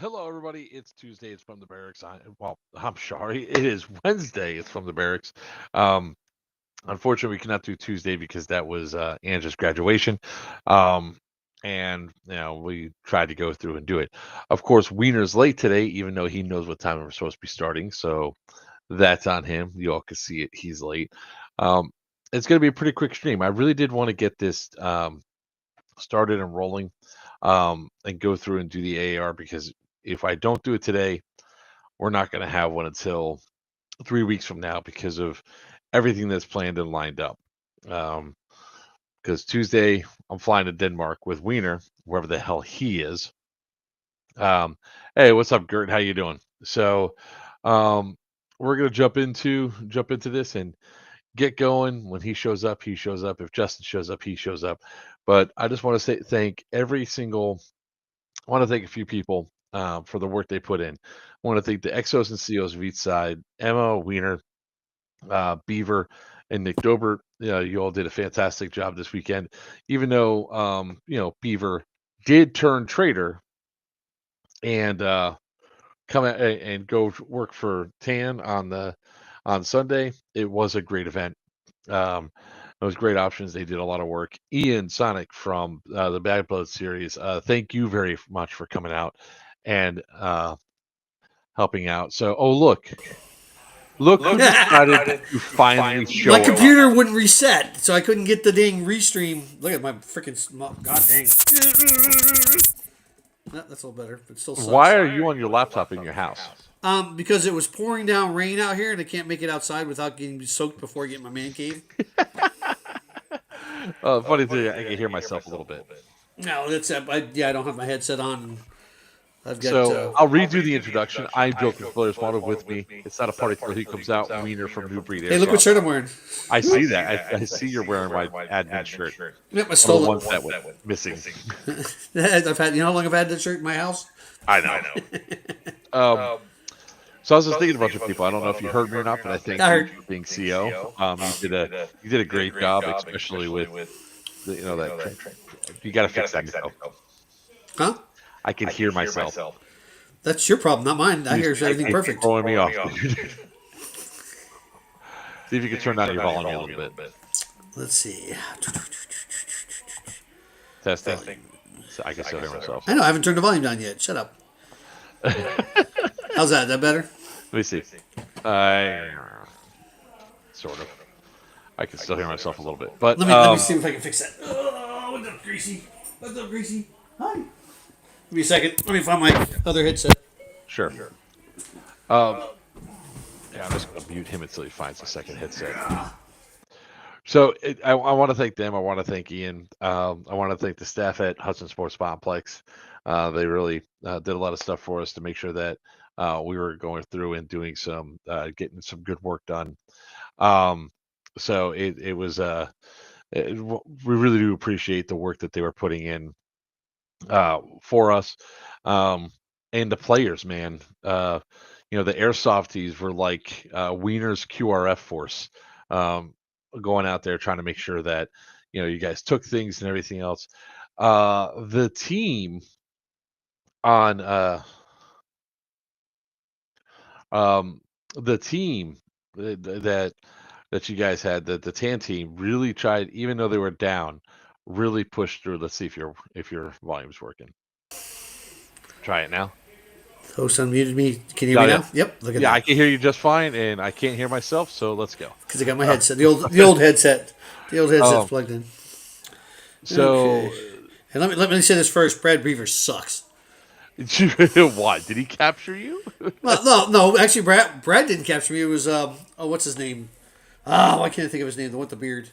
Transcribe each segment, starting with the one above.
Hello, everybody. It's Tuesday. It's from the barracks. I'm sorry. It is Wednesday. It's from the barracks. Um, Unfortunately, we cannot do Tuesday because that was Angela's graduation. Um, and we tried to go through and do it. Of course, Wiener's late today, even though he knows what time we're supposed to be starting. So that's on him. You all can see it. He's late. Um, it's going to be a pretty quick stream. I really did want to get this started and rolling, and go through and do the AAR because if I don't do it today, we're not going to have one until 3 weeks from now because of everything that's planned and lined up. Um, because Tuesday I'm flying to Denmark with Wiener, wherever the hell he is. Um, hey, what's up, Gert? How you doing? So, um, we're gonna jump into this and get going. When he shows up, he shows up. If Justin shows up, he shows up. But I just want to say thank every single. I want to thank a few people for the work they put in. I want to thank the Exos and COs of each side, Emma, Wiener, Beaver, and Nick Dobert. You all did a fantastic job this weekend. Even though Beaver did turn traitor and come out and go work for Tan on Sunday, it was a great event. Um, it was great options. They did a lot of work. Ian Sonic from the Bad Blood series, thank you very much for coming out and helping out. So, oh look who decided to finally My show up. computer wouldn't reset, so I couldn't get the dang restream. Look at my freaking god dang. That's a little better, but it still Why sucks. are you on your laptop in your house? Because it was pouring down rain out here, and I can't make it outside without getting soaked before I get in my man cave. Funny thing, I can hear myself a little bit. No, that's I don't have my headset on. And I've got. So I'll readmin the introduction. I'm Joker Players Model with me. It's not a party till he comes out. Wiener from New Breed Hey, look what Airsoft. shirt I'm wearing. I see that. I see you're wearing my admin shirt. Yep, I One of the stole ones that went missing. it. I've had. You know how long I've had that shirt in my house? I know. Um, so I was just thinking about you people. I don't know if you heard me or not, but I thank I you heard. for being CO. You did a great job, especially with that. You got to fix that yourself. Huh? I can hear myself. That's your problem, not mine. I hear everything It's perfect. throwing me off. See if you can turn down your volume a little bit. Let's see. Testing. So I can still hear myself. I know I haven't turned the volume down yet. Shut up. How's that? Is that better? Let me see. I sort of. I can still hear myself a little bit, but Let me see if I can fix that. Oh, what's up, Greasy? What's up, Greasy? Hi. Give me a second. Let me find my other headset. sure. Yeah, I'm just gonna mute him until he finds a second headset. So I want to thank them. I want to thank Ian. I want to thank the staff at Hudson Sports Complex. They really did a lot of stuff for us to make sure that we were going through and doing getting some good work done. Um, so it was we really do appreciate the work that they were putting in for us, and the players, man. The airsofties were like Wiener's QRF force, um, going out there trying to make sure that you guys took things and everything else. The team on um, the team that that you guys had, the tan team, really tried, even though they were down, really pushed through. Let's see if your volume's working. Try it now. Host unmuted me. Can you hear Yeah, me yeah. now? Yep. Look at Yeah, I that. can hear you just fine, and I can't hear myself. So let's go. Because I got my headset. The old headset. The old headset's Um, plugged in. so Okay. And let me say this first. Brad Beaver sucks. what did he capture you? Well, no. Actually, Brad didn't capture me. It was what's his name? Oh, why can't I think of his name? The one with the beard.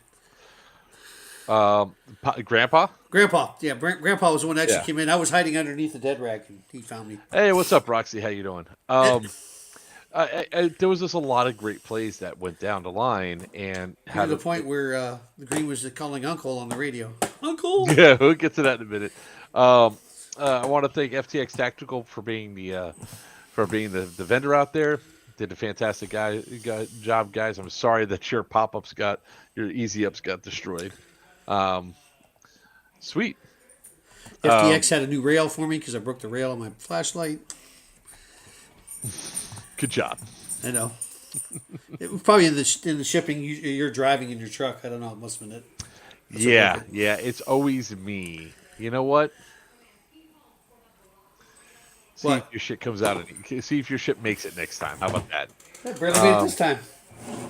Grandpa? Grandpa. Yeah, Grandpa was the one that actually Yeah. came in. I was hiding underneath the dead rag, and he found me. Hey, what's up, Roxy? How you doing? There was just a lot of great plays that went down the line and To had the point where the Green was calling Uncle on the radio. Uncle. yeah, we'll get to that in a minute. Um, I want to thank FTX Tactical for being the vendor out there. Did a fantastic job, guys. I'm sorry that your easy ups got destroyed. Um, Sweet. FTX had a new rail for me because I broke the rail on my flashlight. Good job. I know. It was probably in the shipping. You're driving in your truck. I don't know. It must have been it. That's what broke Yeah, it. yeah, it's always me. You know what? See if What? your shit comes out and see if your shit makes it next time. How about that? I barely made it Um, this time.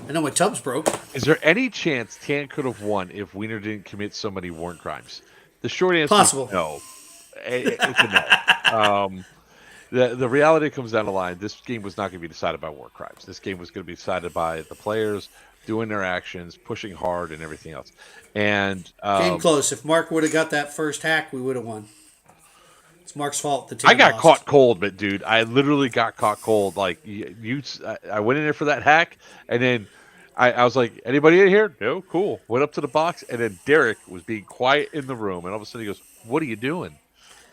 I know my tub's broke. is there any chance Tan could have won if Wiener didn't commit so many warrant crimes? The short answer is Possible. no. It's a no. Um, the reality comes down the line. This game was not going to be decided by war crimes. This game was going to be decided by the players doing their actions, pushing hard, and everything else. And Came close. If Mark would have got that first hack, we would have won. It's Mark's fault. The I tan got lost. caught cold, but dude, I literally got caught cold. Like I went in there for that hack, and then I was like, "Anybody in here?" No, cool. Went up to the box, and then Derek was being quiet in the room, and all of a sudden he goes, "What are you doing?"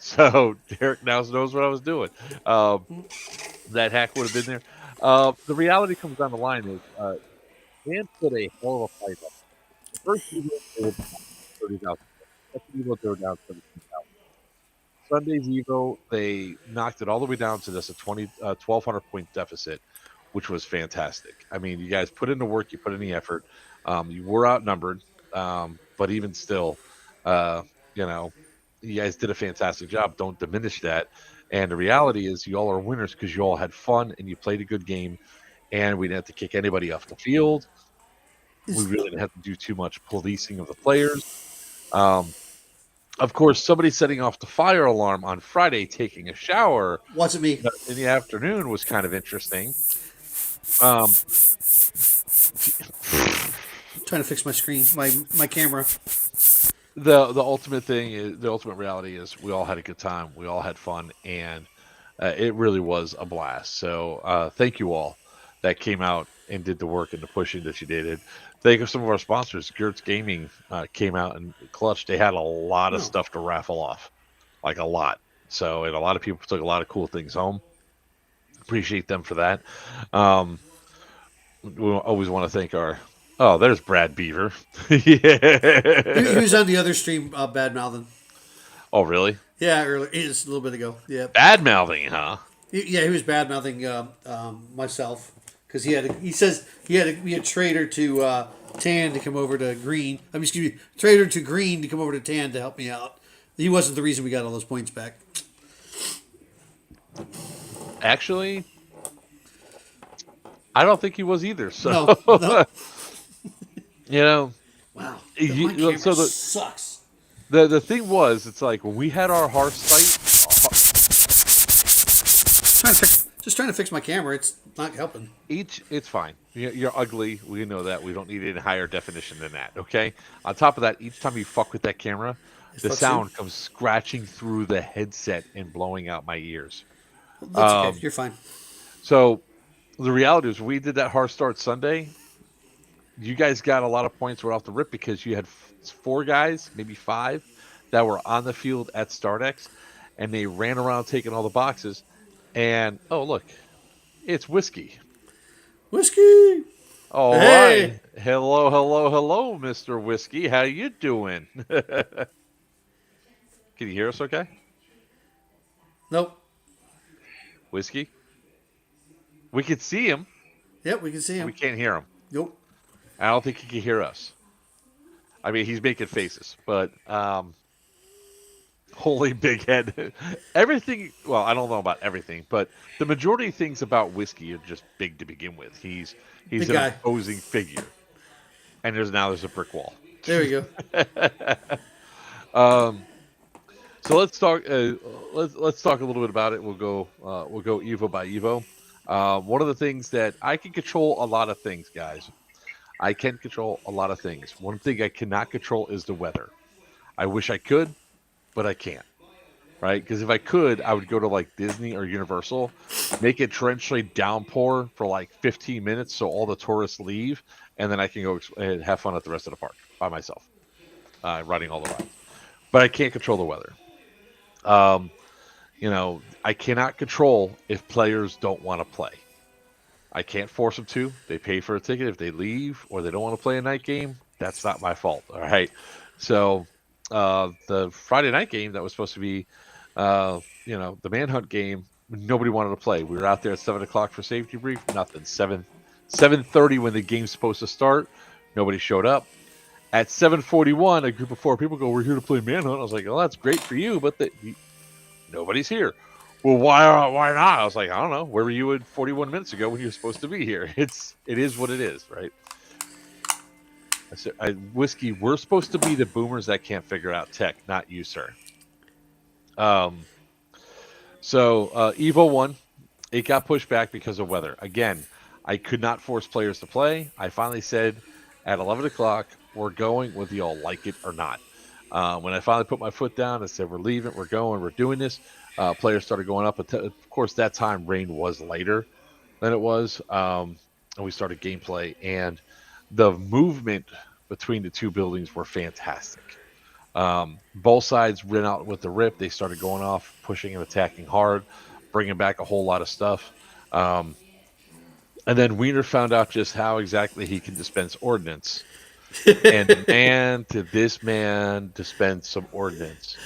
So Derek now knows what I was doing. Um, that hack would have been there. The reality comes down the line is, Dan put a hell of a fight up. The first evo, they were down 30,000. Second evo, they were down 17,000. Sunday's Evo, they knocked it all the way down to this a 1,200 point deficit, which was fantastic. I mean, you guys put in the work, you put in the effort. You were outnumbered, but even still, uh, you know, you guys did a fantastic job. Don't diminish that. And the reality is, you all are winners because you all had fun and you played a good game. And we didn't have to kick anybody off the field. We really didn't have to do too much policing of the players. Um, of course, somebody setting off the fire alarm on Friday taking a shower Wasn't me. in the afternoon was kind of interesting. Um, Trying to fix my screen, my camera. the ultimate thing is the ultimate reality is we all had a good time, we all had fun, and it really was a blast. So thank you all that came out and did the work and the pushing that you did. And thank you some of our sponsors. Gertz Gaming came out and clutch. They had a lot of No. stuff to raffle off, like a lot. So and a lot of people took a lot of cool things home. Appreciate them for that. Um, we always want to thank our. Oh, there's Brad Beaver. He Yeah. was on the other stream, bad mouthing. Oh, really? Yeah, earlier, just a little bit ago. Yeah, Bad mouthing, huh? yeah, he was bad mouthing myself because he says he had to be a traitor to tan to come over to green. I mean, excuse me, traitor to green to come over to tan to help me out. He wasn't the reason we got all those points back. Actually, I don't think he was either. So, No, no. you know, Wow, my camera so sucks. the thing was, it's like when we had our hearth site, Just trying to fix my camera. It's not helping. it's fine. You're ugly. We know that. We don't need any higher definition than that. Okay. On top of that, each time you fuck with that camera, It the fucks you. sound comes scratching through the headset and blowing out my ears. That's okay. You're fine. So the reality is, we did that hard start Sunday. You guys got a lot of points right off the rip because you had four guys, maybe five, that were on the field at StartX, and they ran around taking all the boxes. And oh, look, it's Whiskey. Whiskey. All Hey. right, hello, hello, hello, Mister Whiskey. How you doing? Can you hear us? Okay, Nope. Whiskey. We can see him. Yep, we can see We him. can't hear him. Nope. I don't think he can hear us. I mean, he's making faces, but holy big head. Everything, well, I don't know about everything, but the majority of things about Whiskey are just big to begin with. He's Big an guy. imposing figure. And there's a brick wall. There we go. So let's talk let's talk a little bit about it. We'll go Evo by Evo. One of the things that I can control a lot of things, guys. I can control a lot of things. One thing I cannot control is the weather. I wish I could, but I can't. Right? Because if I could, I would go to like Disney or Universal, make it torrentially downpour for like 15 minutes so all the tourists leave, and then I can go and have fun at the rest of the park by myself, riding all the rides. But I can't control the weather. Um, I cannot control if players don't want to play. I can't force them to. They pay for a ticket. If they leave or they don't want to play a night game, that's not my fault. All right. So The Friday night game that was supposed to be, the manhunt game. Nobody wanted to play. We were out there at 7 o'clock for safety brief. Nothing. 7:30 when the game's supposed to start. Nobody showed up. At 7:41, a group of four people go, "We're here to play manhunt." I was like, "Well, that's great for you, but nobody's here." Well, why not? I was like, "I don't know. Where were you at 41 minutes ago when you were supposed to be here?" It is what it is, right? I said, Whiskey, we're supposed to be the boomers that can't figure out tech, not you, sir. Um, Evo 1, it got pushed back because of weather. Again, I could not force players to play. I finally said at 11 o'clock, we're going whether y'all like it or not. When I finally put my foot down, I said, we're leaving, we're going, we're doing this. Players started going up. Of course, that time rain was later than it was. And we started gameplay. And the movement between the two buildings were fantastic. Both sides ran out with the rip. They started going off, pushing and attacking hard, bringing back a whole lot of stuff. Um, and then Wiener found out just how exactly he can dispense ordnance. And man, did this man dispense some ordnance.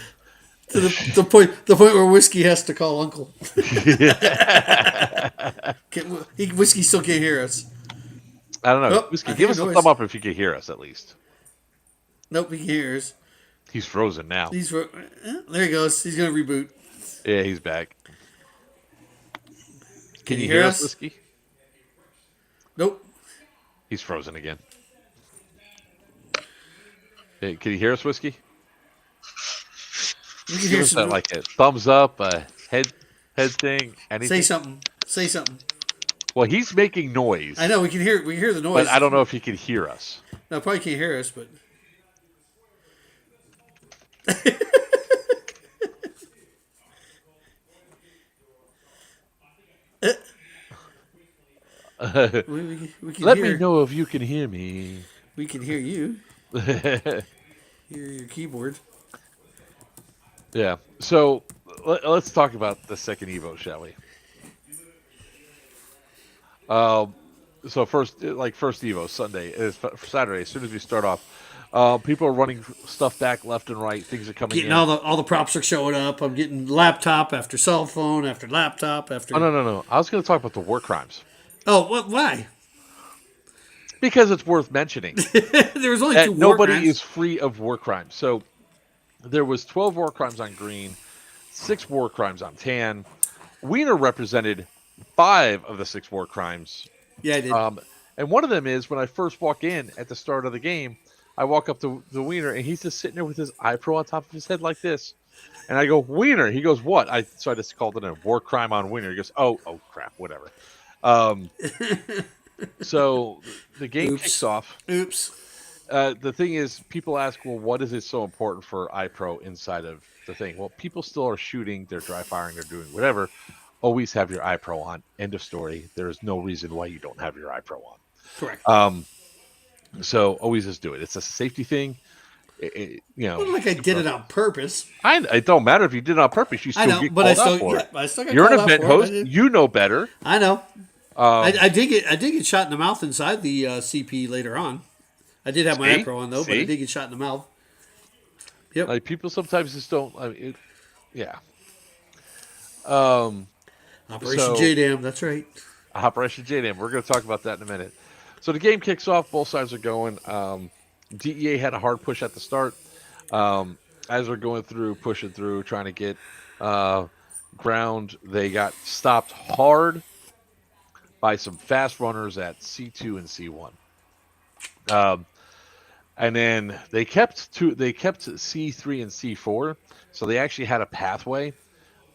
To the point where Whiskey has to call Uncle. I Whiskey still can't hear us. don't know. Oh, I Whiskey, give hear a us a thumb noise. up if you can hear us at least. Nope, he can hear us. He's frozen now. There he goes. He's gonna reboot. Yeah, he's back. Can Can you you hear hear us, us? Whiskey? Nope. He's frozen again. Hey, can you hear us, Whiskey? We can Give hear us that some. like a thumbs up, a head thing, Say anything. something. Say something. Well, he's making I noise, know we can hear. We can hear the but I noise. don't know if he can hear us. No, probably can't hear us, but we can Let me hear. know if you can hear me. We can hear you. Hear your keyboard. Yeah. So let's talk about the second Evo, shall we? Um, first Evo Sunday is Saturday. As soon as we start off, people are running stuff back left and right. Things are coming Getting in. all the props are showing up. I'm getting laptop after cell phone after laptop Oh after. no, no, no! I was going to talk about the war crimes Oh, what? Why? because it's worth mentioning There was only two that war nobody crimes. is free of war crimes. So there was 12 war crimes on green, 6 war crimes on tan. Wiener represented 5 of the 6 war crimes. Yeah, I did. Um, and one of them is when I first walk in at the start of the game, I walk up to the Wiener and he's just sitting there with his iPro on top of his head like this. And I go, Wiener. He goes, what? So I just called it a war crime on Wiener. He goes, oh crap, whatever. Um, so the game kicks Oops. off. Oops. The thing is, people ask, well, what is it so important for iPro inside of the thing? Well, people still are shooting, they're dry firing, they're doing whatever. Always have your iPro on. End of story. There is no reason why you don't have your iPro on. Correct. So always just do it. It's a safety thing. Not like I did it on purpose. It don't matter if you did it on purpose. You I still know, get but I called out still, for yeah, it. I still got You're called an out event for it. I host. did. You know better. I know. Um, I did get shot in the mouth inside the CP later on. I did have my see, iPro on though, but I see, did get shot in the mouth. Yep. like people sometimes just don't. I mean, yeah. Um, Operation so JDAM. That's right. Operation JDAM. We're going to talk about that in a minute. So the game kicks off. Both sides are going. DEA had a hard push at the start. Um, as we're going through, pushing through, trying to get uh, ground, they got stopped hard by some fast runners at C2 and C1. Um, and then they kept C3 and C4, so they actually had a pathway.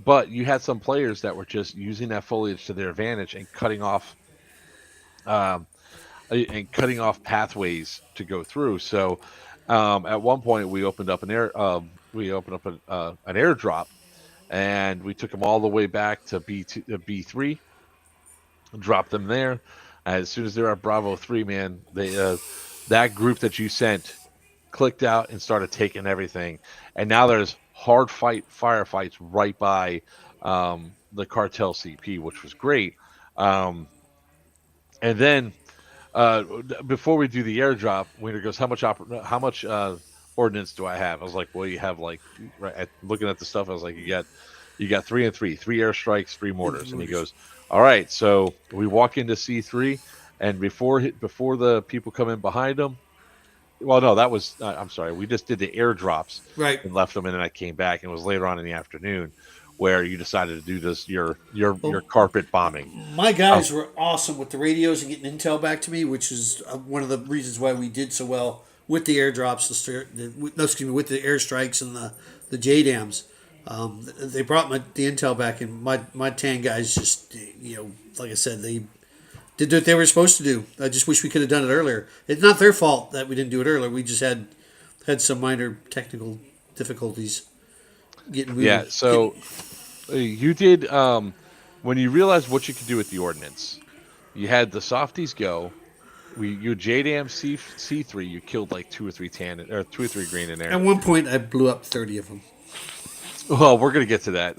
But you had some players that were just using that foliage to their advantage um, and cutting off pathways to go through. So at one point we opened up an airdrop, and we took them all the way back to B3, dropped them there. As soon as they're at Bravo 3, man, they that group that you sent clicked out and started taking everything. And now there's hard firefights right by the cartel CP, which was great. Um, and then before we do the airdrop, Wiener goes, how much ordnance do I have? I was like, well, you have like looking at the stuff. I was like, you got 3 and 3, 3 airstrikes, 3 mortars, and he goes, all right. So we walk into C3, and before the people come in behind them. Well, no, that was I'm sorry. We just did the airdrops Right. and left them, and then I came back, and it was later on in the afternoon where you decided to do this your Well, carpet bombing. my Oh, guys were awesome with the radios and getting intel back to me, which is one of the reasons why we did so well with the airdrops, no, excuse me, with the airstrikes and the JDAMs. They brought the intel back, and my tan guys just, like I said, they did what they were supposed to do. I just wish we could have done it earlier. It's not their fault that we didn't do it earlier. We just had some minor technical difficulties getting yeah. moving. So you did when you realized what you could do with the ordnance. You had the softies go. You JDAM C3. You killed like 2 or 3 tan or 2 or 3 green in there. At one point, I blew up 30 of them. Well, we're gonna get to that.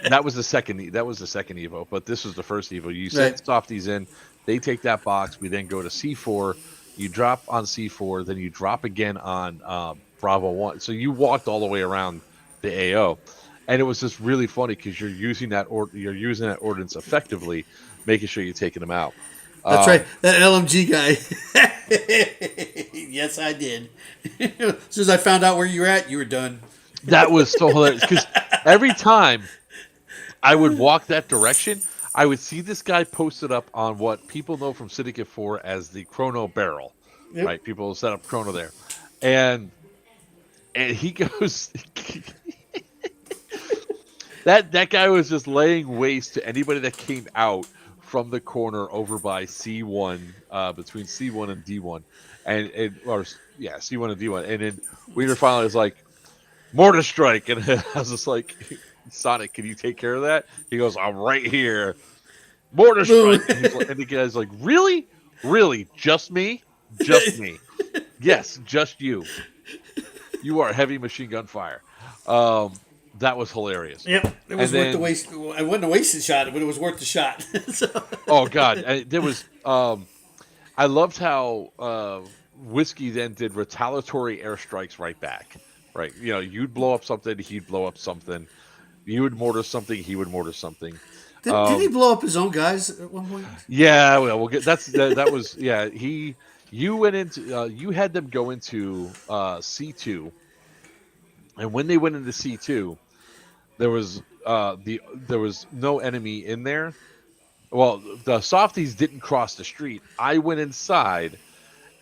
That was the second. That was the second Evo, but this was the first Evo. You send Right. softies in. They take that box. We then go to C4. You drop on C4. Then you drop again on Bravo 1. So you walked all the way around the AO, and it was just really funny because you're using that ordnance effectively, making sure you're taking them out. That's right. Um, That LMG guy. Yes, I did. As soon as I found out where you were at, you were done. that was so hilarious because every time I would walk that direction, I would see this guy posted up on what people know from Syndicate 4 as the Chrono Barrel, Yep. right? People set up Chrono there. And he goes that guy was just laying waste to anybody that came out from the corner over by C1 between C1 and D1 and or yeah, C1 and D1. And then Wiener finally was like mortar strike and I was just like Sonic, can you take care of that? He goes, I'm right here. Mortar Boom. strike. And the guy's like, really? Really? Just me? Just me. Yes, just you. You are heavy machine gun fire. That was hilarious. Yep. It And was worth the then, waste. It wasn't a wasted shot, but it was worth the shot. So, oh god, there was. I loved how Whiskey then did retaliatory airstrikes right back. Right, you'd blow up something, he'd blow up something. You would mortar something, he would mortar something. did he blow up his own guys at one point? Yeah, well, we'll get that was yeah. You went into you had them go into C2, and when they went into C2, there was no enemy in there. Well, the softies didn't cross the street. I went inside,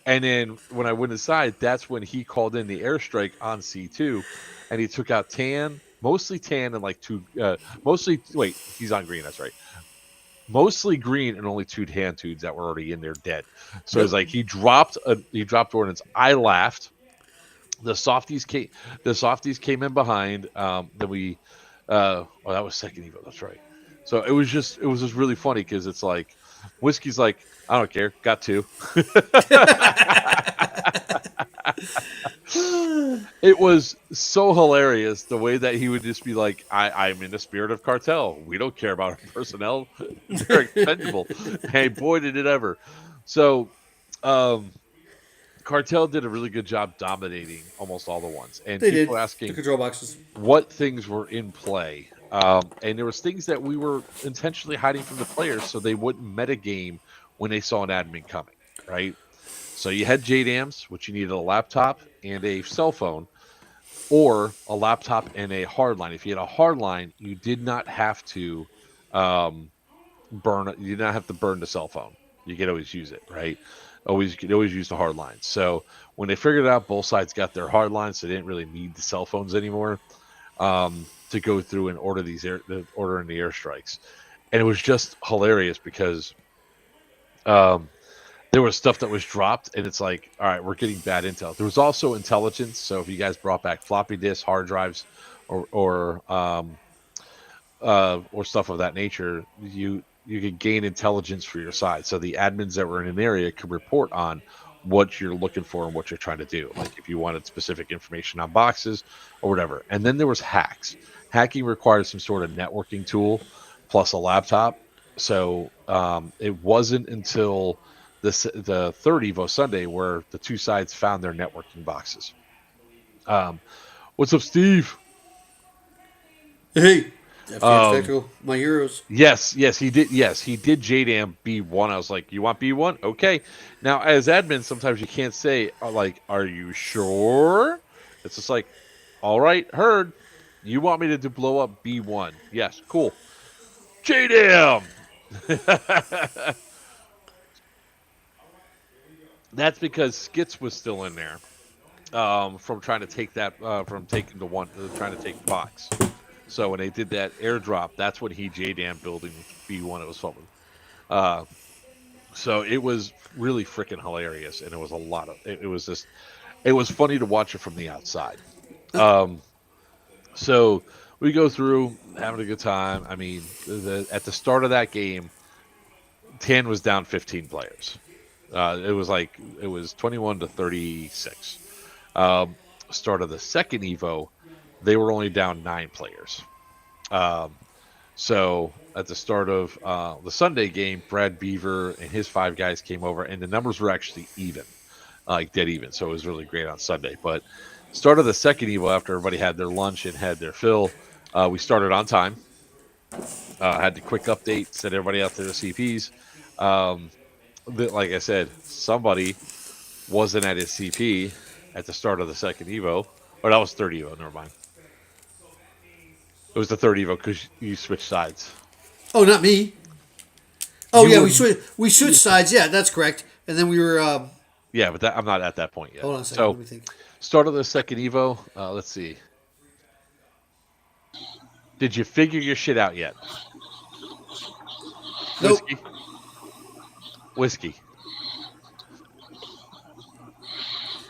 and then when I went inside, that's when he called in the airstrike on C2, and he took out Tan, mostly Tan, and like mostly. Wait, he's on green. That's right. Mostly green and only 2 Tan-Tudes that were already in there dead. So Yep. it's like he dropped ordnance. I laughed. The softies came. The softies came in behind. Then we. Oh, that was second Evo. That's right. So it was just really funny because it's like, Whiskey's like, I don't care. Got two. It was so hilarious the way that he would just be like, I'm in the spirit of cartel. We don't care about our personnel. They're expendable. Hey, boy, did it ever. So, um, Cartel did a really good job dominating almost all the ones. And They people did. were The asking control boxes. what things were in play. And there was things that we were intentionally hiding from the players so they wouldn't metagame when they saw an admin coming, right? So you had JDAMs, which you needed a laptop and a cell phone, or a laptop and a hardline. If you had a hardline, you did not have to um, you did not have to burn the cell phone. You could always use it, right? You could always use the hard line. So when they figured it out, both sides got their hard lines, so they didn't really need the cell phones anymore to go through and order in the airstrikes. And it was just hilarious because um, there was stuff that was dropped, and it's like, all right, we're getting bad intel. There was also intelligence. So if you guys brought back floppy disks, hard drives, or stuff of that nature, you could gain intelligence for your side. So the admins that were in an area could report on what you're looking for and what you're trying to do. Like if you wanted specific information on boxes or whatever. And then there was hacks. Hacking required some sort of networking tool plus a laptop. So it wasn't until the third Evo Sunday where the two sides found their networking boxes. Um, what's up, Steve? Hey, FTX Um, Tactical, my heroes. yes, he did. Yes, he did JDAM B1. I was like, you want B1? Okay. Now, as admin, sometimes you can't say, like, are you sure? It's just like, all right, heard. You want me to blow up B1? Yes, cool. JDAM! That's because Skits was still in there from trying to take from taking the one, trying to take the box. So when they did that airdrop, that's when he JDAM building B1. It was fun. Uh, So it was really freaking hilarious, and it was a lot of. It was just. It was funny to watch it from the outside. Um, so we go through having a good time. I mean, at the start of that game, Tan was down 15 players. It was 21-36. Um, Start of the second Evo, they were only down 9 players. Um, So at the start of the Sunday game, Brad Beaver and his 5 guys came over, and the numbers were actually even, like dead even. So it was really great on Sunday. But start of the second Evo, after everybody had their lunch and had their fill, we started on time. Had the quick update, sent everybody out to the CPs. Um, like I said, somebody wasn't at his CP at the start of the second Evo, or that was third Evo. Never mind. It was the third Evo because you switched sides. Oh, not me. Oh You yeah, were, we switched sides. Yeah, that's correct. And then we were. yeah, but I'm not at that point yet. Hold on a second. So Let me think. start of the second Evo. Let's see. Did you figure your shit out yet? Nope. Whiskey, whiskey.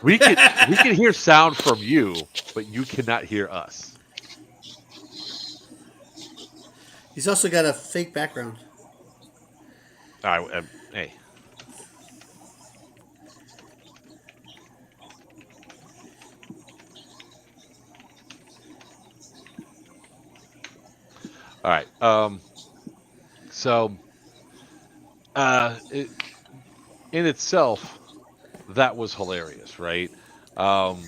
We can hear sound from you, but you cannot hear us. He's also got a fake background. All right, hey. All right. So, it, in itself, that was hilarious, right? Um,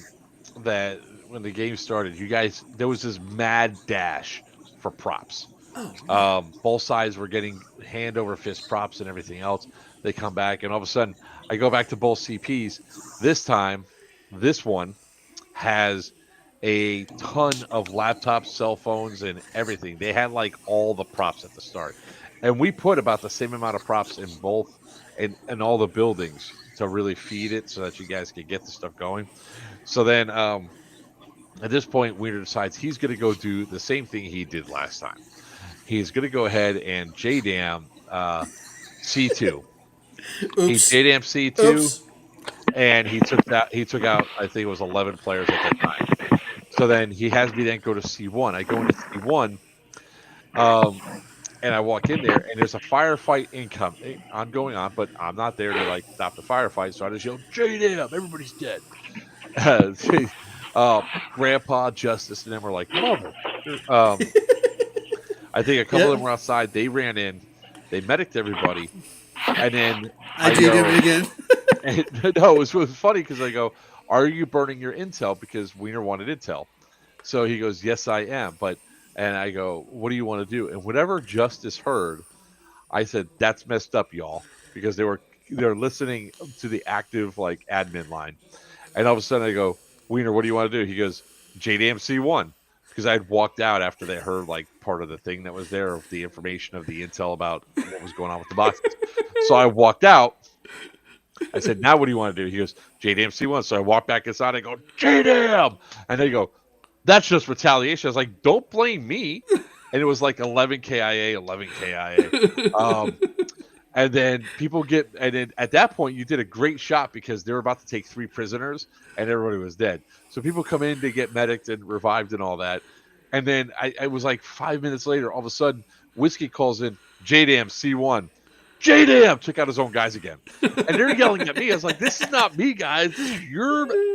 that when the game started, you guys there was this mad dash for props. Oh man. Both sides were getting hand over fist props and everything else. They come back, and all of a sudden, I go back to both CPs. This time, this one has a ton of laptops, cell phones, and everything. They had like all the props at the start, and we put about the same amount of props in both and all the buildings to really feed it so that you guys could get the stuff going. So then, at this point, Wiener decides he's going to go do the same thing he did last time. He's going to go ahead and JDAM C2. He Oops. JDAM C2, Oops. and he took out I think it was 11 players at that time. So then he has me then go to C1. I go into C1, um, and I walk in there, and there's a firefight ongoing on, but I'm not there to like stop the firefight. So I just yell, "JDAM! Everybody's dead." uh, Grandpa, Justice, and them were like, "Mother." Um, I think a couple of Yep. them were outside. They ran in, they mediced everybody, and then I I did it go, again. no, it was funny because I go, "Are you burning your intel?" Because Wiener wanted intel. So he goes, "Yes, I am." And I go, "What do you want to do?" And whatever Justice heard, I said, "That's messed up, y'all," because they're listening to the active like admin line. And all of a sudden, I go, "Wiener, what do you want to do?" He goes, "JDMC1." Because I had walked out after they heard like part of the thing that was there of the information of the intel about what was going on with the boxes. So I walked out. I said, "Now what do you want to do?" He goes, "JDMC1." So I walk back inside. I go, "JDM," and they go, "That's just retaliation." I was like, "Don't blame me." And it was like 11 KIA, 11 KIA. And then and then at that point, you did a great shot because they were about to take 3 prisoners and everybody was dead. So people come in to get medicked and revived and all that. And then I was like 5 minutes later, all of a sudden, Whiskey calls in JDAM C1. JDAM took out his own guys again. And they're yelling at me. I was like, "This is not me, guys.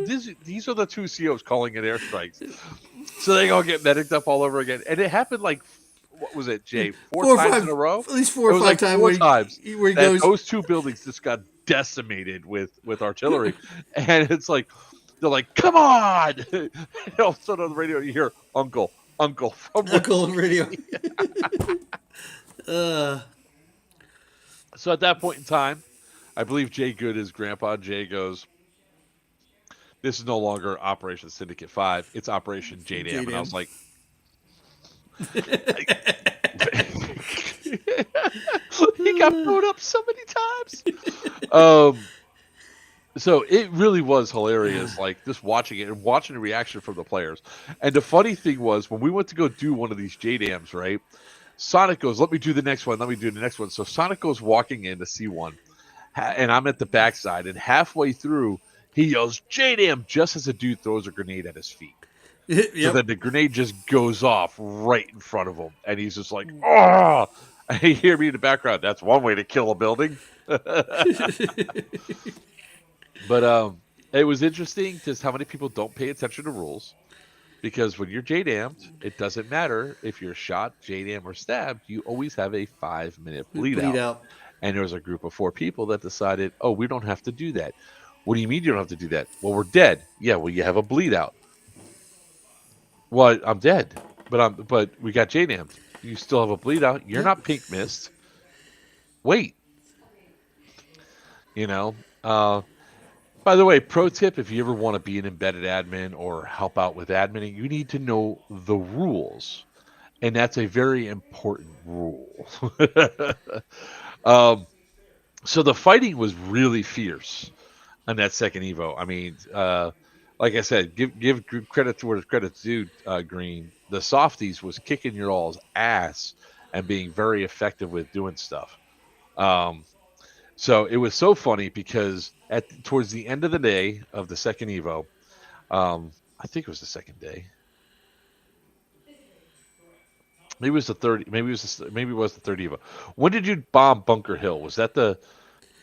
These are the 2 COs calling in airstrikes." So they all get medicked up all over again. And it happened like, what was it, Jay? Four Four or times in five, a row? at least four It or was five like times four where times where he that goes. those 2 buildings just got decimated with artillery, and it's like they're like, "Come on!" And all of a sudden on the radio you hear "Uncle, Uncle" from Uncle West and radio. Virginia. Uh, So at that point in time, I believe Jay Good, his grandpa Jay, goes, "This is no longer Operation Syndicate 5. It's Operation JDAM." And I JDM. was like, he got blown up so many times. So it really was hilarious, like just watching it and watching the reaction from the players. And the funny thing was, when we went to go do one of these JDAMs, right? Sonic goes, "Let me do the next one. Let me do the next one." So Sonic goes walking in to see one, and I'm at the backside. And halfway through, he yells "JDAM" just as a dude throws a grenade at his feet. So Yep. then the grenade just goes off right in front of him, and he's just like, "Oh!" And you hear me in the background. That's one way to kill a building. But it was interesting just how many people don't pay attention to rules, because when you're JDAM'd, it doesn't matter if you're shot, JDAM, or stabbed. You always have a 5-minute bleed Bleed out. out. And there was a group of 4 people that decided, "Oh, we don't have to do that." "What do you mean you don't have to do that?" "Well, we're dead." "Yeah, well, you have a bleed out." "Well, I'm dead, but we got JDAM'd." "You still have a bleed out. You're Yep. not pink mist. Wait." You know. By the way, pro tip: if you ever want to be an embedded admin or help out with adminning, you need to know the rules, and that's a very important rule. um, so the fighting was really fierce on that second Evo. I mean, like I said, give credit to where credit's due. Green, the softies was kicking your all's ass and being very effective with doing stuff. Um, so it was so funny because towards the end of the day of the second Evo, I think it was the second day. Maybe it was the third. Maybe it was the third Evo. When did you bomb Bunker Hill? Was that the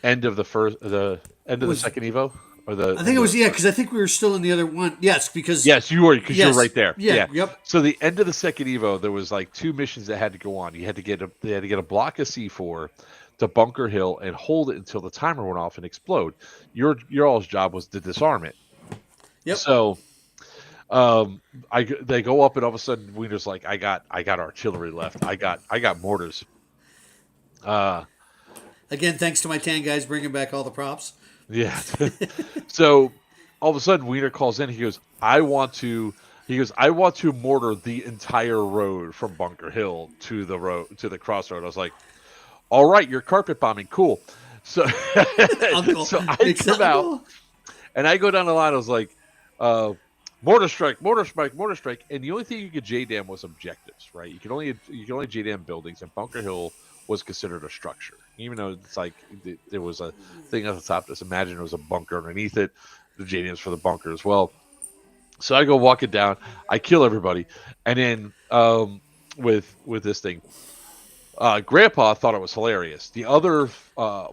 end of the end of the Was second Evo, or the I think end it of the was, yeah, first? because I think we were still in the other one. Yes, because Yes, you were, because you were yes, right there. yeah, Yeah. yep, So the end of the second Evo, there was like 2 missions that had to go on. They had to get a block of C4 to Bunker Hill and hold it until the timer went off and explode. Your all's job was to disarm it. yep. So they go up, and all of a sudden Wiener's like, I got artillery left. I got mortars. Uh Again, thanks to my tan guys bringing back all the props. yeah. So all of a sudden Wiener calls in. I want to mortar the entire road from Bunker Hill to the crossroad. I was like, "All right, you're carpet bombing, cool." So Uncle, so I it's come out Uncle. and I go down the line. I was like, uh, "Mortar strike, mortar strike, mortar strike." And the only thing you could JDAM was objectives, right? You can only JDAM buildings, and Bunker Hill was considered a structure, even though it's like there was a thing at the top. Just imagine there was a bunker underneath it. The JDAMs for the bunker as well. So I go walking down. I kill everybody, and then with this thing, Grandpa thought it was hilarious. The other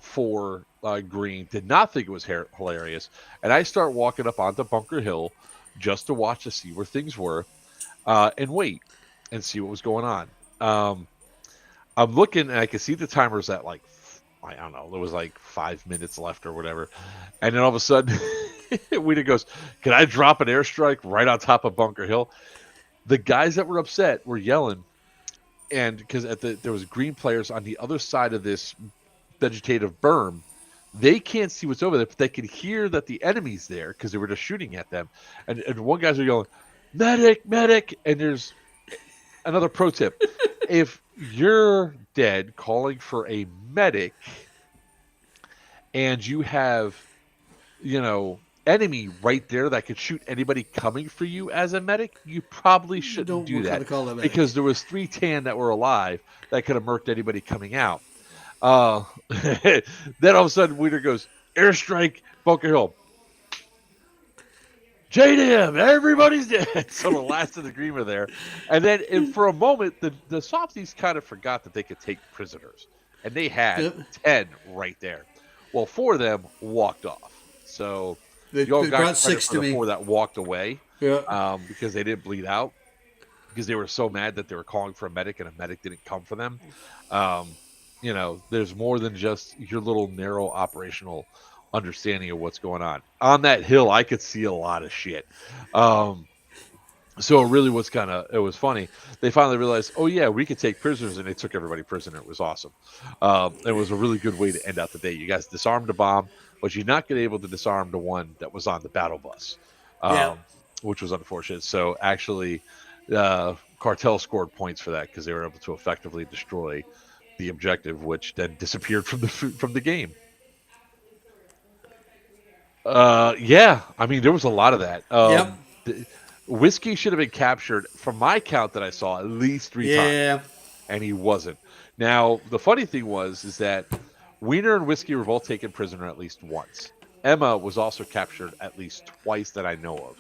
4 green did not think it was hilarious, and I start walking up onto Bunker Hill just to watch to see where things were, and wait and see what was going on. I'm looking, and I can see the timers at like, I don't know, there was like 5 minutes left or whatever, and then all of a sudden, Wiener goes, "Can I drop an airstrike right on top of Bunker Hill?" The guys that were upset were yelling, and because there was green players on the other side of this vegetative berm, they can't see what's over there, but they can hear that the enemy's there because they were just shooting at them. And one guy's are yelling, "Medic, medic!" And there's another pro tip: if you're dead calling for a medic, and you have, you know, enemy right there that could shoot anybody coming for you as a medic, you probably shouldn't Don't do what kind that, of call that medic? because there was 3 tan that were alive that could have murked anybody coming out. Uh, then all of a sudden, Wiener goes, "Airstrike, Bunker Hill." JDM, everybody's dead. So the last of the green were there. And then for a moment, the softies kind of forgot that they could take prisoners. And they had Yep. 10 right there. Well, 4 of them walked off. So you all They got brought credit 6 for to the me. 4 that walked away, Yeah. because they didn't bleed out, because they were so mad that they were calling for a medic and a medic didn't come for them. Um, there's more than just your little narrow operational understanding of what's going on. On that hill, I could see a lot of shit. Um, so it really was it was funny. They finally realized, oh yeah, we could take prisoners, and they took everybody prisoner. It was awesome. It was a really good way to end out the day. You guys disarmed the bomb, but you're not going to be able to disarm the one that was on the battle bus, Yeah. um, which was unfortunate. So actually, cartel scored points for that because they were able to effectively destroy the objective, which then disappeared from the game. Yeah, I mean there was a lot of that. Yep. Whiskey should have been captured, from my count that I saw, at least three times, Yeah. and he wasn't. Now the funny thing is that Wiener and Whiskey were both taken prisoner at least once. Emma was also captured at least twice that I know of,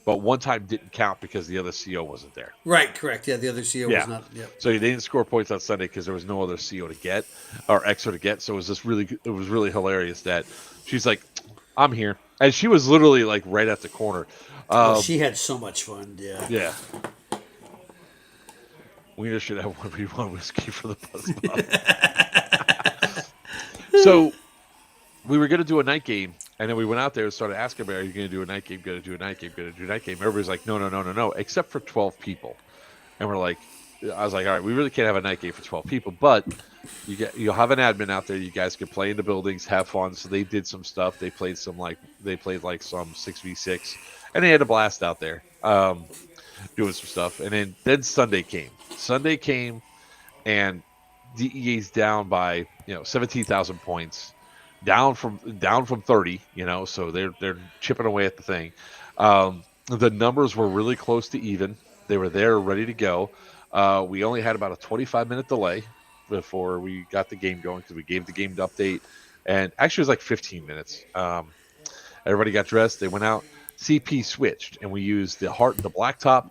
but one time didn't count because the other CO wasn't there. Right. Correct. Yeah. The other CO was Yeah. not. Yep. So they didn't score points on Sunday because there was no other CO to get or XO to get. So it was really hilarious that she's like, I'm here. And she was literally like right at the corner. Oh, Um, she had so much fun. Yeah. yeah. We just should have 1v1 whiskey for the buzz ball. So we were going to do a night game. And then we went out there and started asking about, are you going to do a night game? Going to do a night game? Going to do a night game? Everybody's like, no, no, no, no, no, except for 12 people. And I was like, all right, we really can't have a night game for 12 people, but you'll have an admin out there. You guys can play in the buildings, have fun. So they did some stuff. They played like some 6v6, and they had a blast out there, doing some stuff. And then Sunday came. Sunday came, and DEA's down by 17,000 points, down from 30. So they're chipping away at the thing. The numbers were really close to even. They were there, ready to go. We only had about a 25-minute delay before we got the game going because we gave the game update, and actually it was like 15 minutes. Everybody got dressed. They went out. CP switched, and we used the blacktop,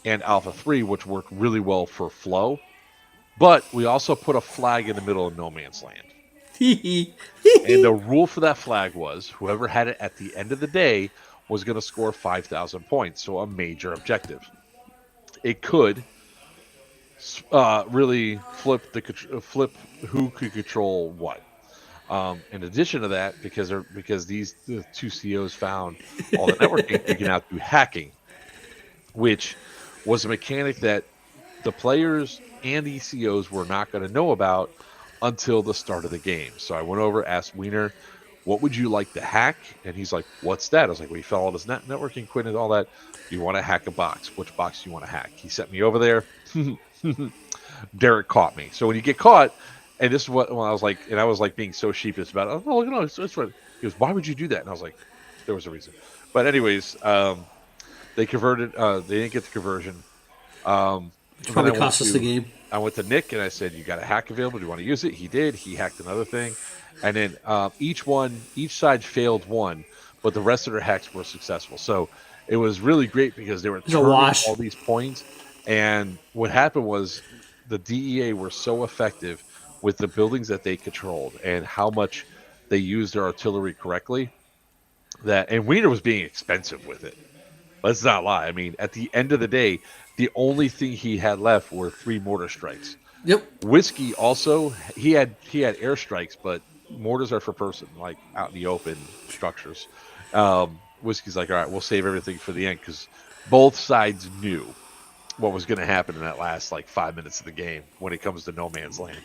and Alpha 3, which worked really well for flow. But we also put a flag in the middle of no man's land. And the rule for that flag was whoever had it at the end of the day was going to score 5,000 points, so a major objective. It could really flip who could control what. In addition to that, because the two COs found all the networking, you can now do hacking, which was a mechanic that the players and the COs were not going to know about until the start of the game. So I went over, asked Wiener, what would you like to hack? And he's like, what's that? I was like, we found all this networking equipment and all that. You want to hack a box? Which box do you want to hack? He sent me over there. Derek caught me. So when you get caught, and this is when I was like, and I was like being so sheepish about it. Oh, it's what. He goes, why would you do that? And I was like, there was a reason. But anyways, they converted. They didn't get the conversion. Which Then probably cost us the game. I went to Nick and I said, you got a hack available. Do you want to use it? He did. He hacked another thing. And then each side failed one, but the rest of their hacks were successful. So it was really great because they were turning all these points. And what happened was the DEA were so effective with the buildings that they controlled and how much they used their artillery correctly and Wiener was being expensive with it. Let's not lie. I mean, at the end of the day, the only thing he had left were 3 mortar strikes. Yep. Whiskey also he had airstrikes, but mortars are for person, like out in the open structures. Whiskey's like, all right, we'll save everything for the end because both sides knew what was going to happen in that last like 5 minutes of the game when it comes to no man's land.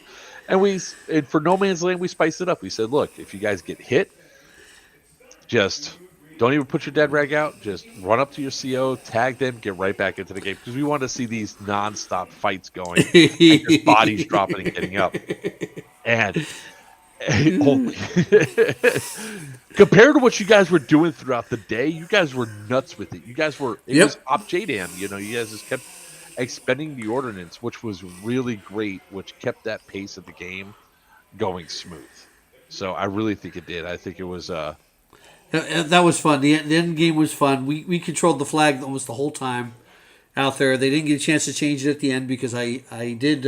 And for no man's land, we spiced it up. We said, look, if you guys get hit, just don't even put your dead rag out. Just run up to your CO, tag them, get right back into the game because we want to see these nonstop fights going and your bodies dropping and getting up. And compared to what you guys were doing throughout the day, you guys were nuts with it. You guys were was op JDAM. You guys just kept expending the ordnance, which was really great, which kept that pace of the game going smooth. So I really think it did. I think it was that was fun. The end game was fun. We controlled the flag almost the whole time out there. They didn't get a chance to change it at the end because I did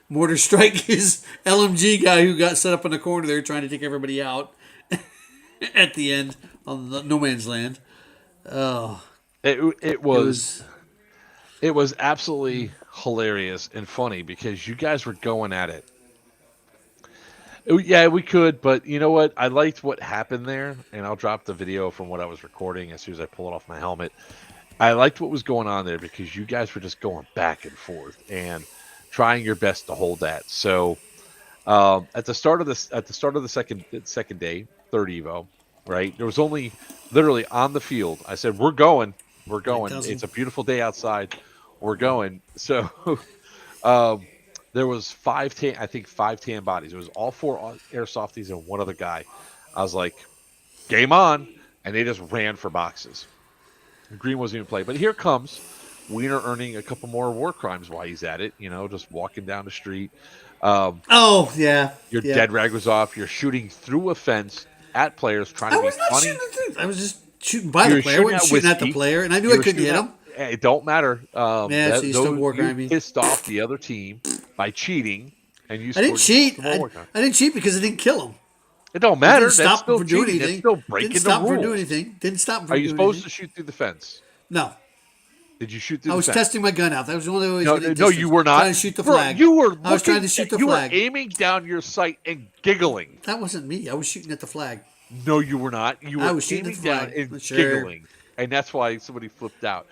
mortar strike his LMG guy who got set up in the corner there trying to take everybody out at the end on the no man's land. Oh, it was absolutely hilarious and funny because you guys were going at it Yeah, we could, but you know what? I liked what happened there, and I'll drop the video from what I was recording as soon as I pull it off my helmet. I liked what was going on there because you guys were just going back and forth and trying your best to hold that. So at the start of the second day, third Evo, right? There was only literally on the field. I said, "We're going, we're Like going. doesn't. It's a beautiful day outside. We're going." So um, there was I think five tan bodies. It was all four airsofties and one other guy. I was like, "Game on!" And they just ran for boxes. Green wasn't even playing, but here comes Wiener earning a couple more war crimes while he's at it. Just walking down the street. Um, Oh yeah, your yep. dead rag was off. You're shooting through a fence at players trying I to be was not shooting funny. at things. I was just shooting by the You're player. I shooting wasn't at shooting at the whiskey. player, and I knew I You were couldn't shooting hit at. him. It don't matter. Yeah, so you still Though war you crime me. pissed off the other team by cheating, and you I didn't scored cheat. some more war time. I didn't cheat because I didn't kill him. It don't It didn't matter. That's stop him still from doing cheating. That's anything. still Didn't breaking the stop him from doing rules. anything. Didn't stop him Are from you doing supposed anything. to shoot through the fence? No, Did you shoot through I the was fence? testing my gun out. That was the only way I was No, getting no, you distance. were Trying not, to shoot the bro. flag. You were I was trying looking. to shoot the You were flag. aiming down your sight and giggling. That wasn't me. I was shooting at the flag. No, you were not. You I were was shooting at aiming the down flag. and Sure. giggling, and that's why somebody flipped out.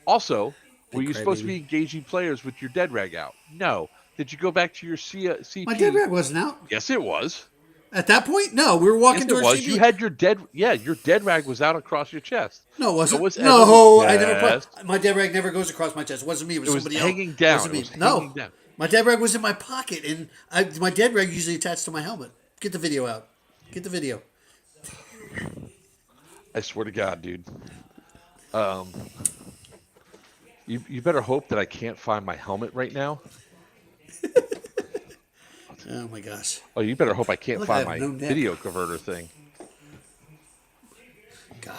Also, were Big you supposed to crybaby. be engaging players with your dead rag out? No. Did you go back to your My dead CP? rag wasn't out. Yes, it was. At that point, no. We were Yes, walking it towards was. You CB. had your your dead rag was out across your chest. No, it So wasn't. was Evan. No, I never Yes, put. My dead rag never goes across my chest. It wasn't me. It it was was somebody else. hanging It down. wasn't It me. was hanging No. down. My dead rag was in my pocket, and my dead rag usually attached to my helmet. Get the video out. Get the video. I swear to God, dude. Um, you better hope that I can't find my helmet right now. Oh my gosh. Oh, you better hope I can't Look, I find have my no neck. video converter thing. God.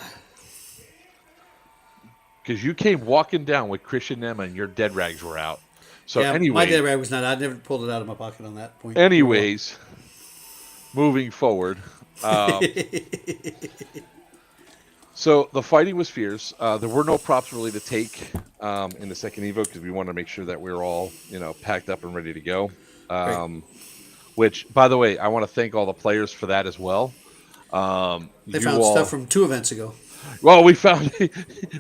Because you came walking down with Christian Emma and your dead rags were out. So, Yeah, my dead anyways, rag was not. I never pulled it out of my pocket on that point. anyways, moving forward. Um, so the fighting was fierce. There were no props really to take in the second Evo because we wanted to make sure that we were all, packed up and ready to go. Right. Which, by the way, I want to thank all the players for that as well. They You found stuff all, from 2 events ago. well, we found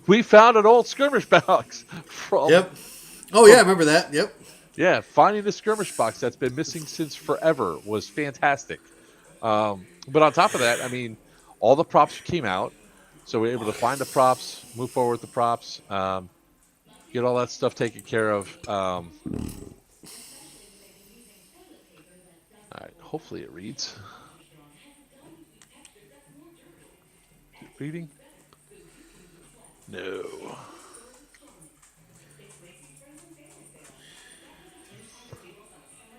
we found an old skirmish box from Yep. Oh yeah, I remember that. Yep. Yeah, finding the skirmish box that's been missing since forever was fantastic. But on top of that, I mean, all the props came out, so we were able to find the props, move forward with the props, get all that stuff taken care of. All right, hopefully it reads. Reading? No.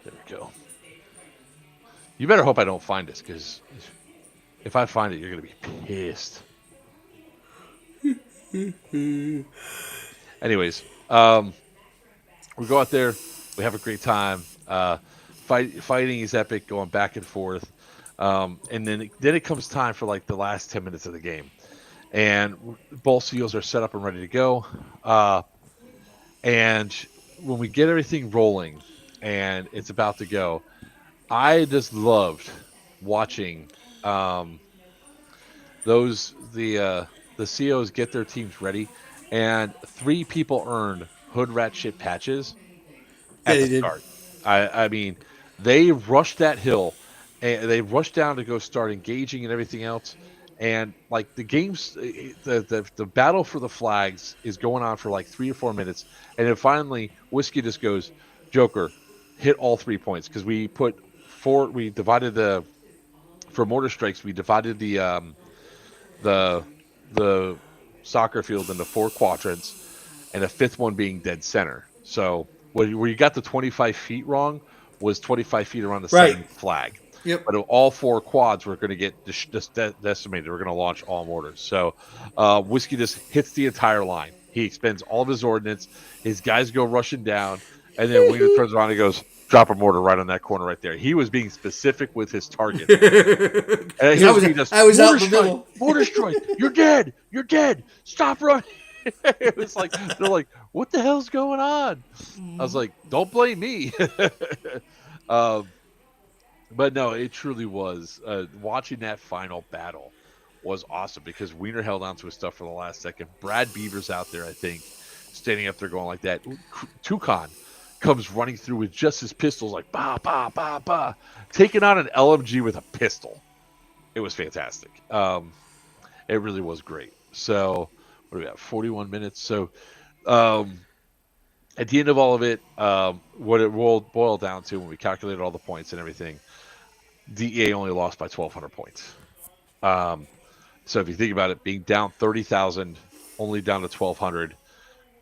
There we go. You better hope I don't find this, because if I find it, you're gonna be pissed. Anyways, we go out there, we have a great time. Fighting is epic, going back and forth, and then it comes time for like the last 10 minutes of the game, and both seals are set up and ready to go. And when we get everything rolling, and it's about to go, I just loved watching the COs get their teams ready, and 3 people earned hood rat shit patches Yeah, at they the did. start. I mean, they rushed that hill, and they rushed down to go start engaging and everything else. And like the games, the battle for the flags is going on for like 3 or 4 minutes, and then finally Whiskey just goes, Joker, hit all 3 points because we put four. We divided for mortar strikes. We divided the the soccer field into 4 quadrants, and the fifth one being dead center. So where you got the 25 feet wrong was 25 feet around the Right. same flag. Yep. But all 4 quads were going to get decimated. We're going to launch all mortars. So Whiskey just hits the entire line. He expends all of his ordnance. His guys go rushing down, and then Wiener turns around and goes, "Drop a mortar right on that corner right there." He was being specific with his target. And Because here's me just I was out mortar in the strike, middle. mortar strike. You're dead. You're dead. Stop running. It was like they're like, "What the hell's going on?" I was like, "Don't blame me." um, But no, it truly was. Watching that final battle was awesome because Wiener held on to his stuff for the last second. Brad Beaver's out there, I think, standing up there going like that. Toucan comes running through with just his pistols, like ba ba ba ba, taking on an LMG with a pistol. It was fantastic. It really was great. So what do we have? 41 minutes. So um, at the end of all of it, what it boiled down to when we calculated all the points and everything, DEA only lost by 1,200 points. Um, so if you think about it, being down 30,000, only down to 1,200,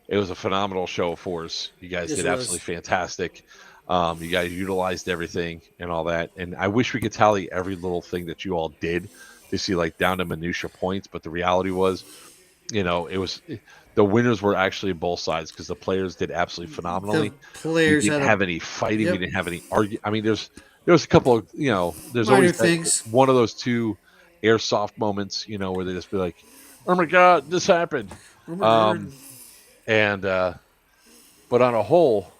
it was a phenomenal show of force. You guys Yes, did it was. absolutely fantastic. You guys utilized everything and all that. And I wish we could tally every little thing that you all did to see like down to minutia points. But the reality was, it was the winners were actually both sides because the players did absolutely The phenomenally. We players didn't had a have any fighting. We yep didn't have any argue. I mean, there was a couple of there's minor always that things. one of those two airsoft moments, where they just be like, "Oh my god, this happened," Oh my god! um, and but on a whole,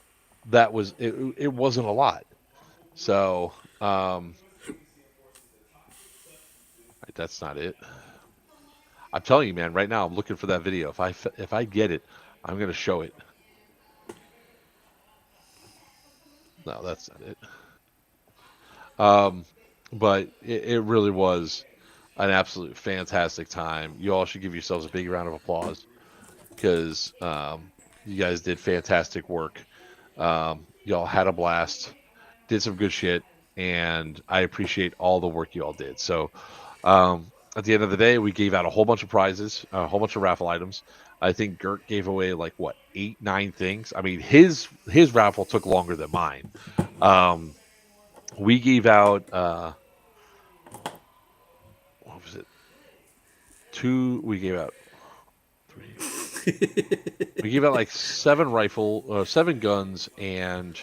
that was it. It wasn't a lot. So that's not it. I'm telling you, man. Right now, I'm looking for that video. If I get it, I'm gonna show it. No, that's not it. Um, but it really was an absolute fantastic time. You all should give yourselves a big round of applause because you guys did fantastic work. Y'all had a blast, did some good shit, and I appreciate all the work you all did. So at the end of the day, we gave out a whole bunch of prizes, a whole bunch of raffle items. I think Gert gave away like what 8, 9 things. I mean, his raffle took longer than mine. Um, we gave out what was it? Two. We gave out three. We gave out like 7 guns, and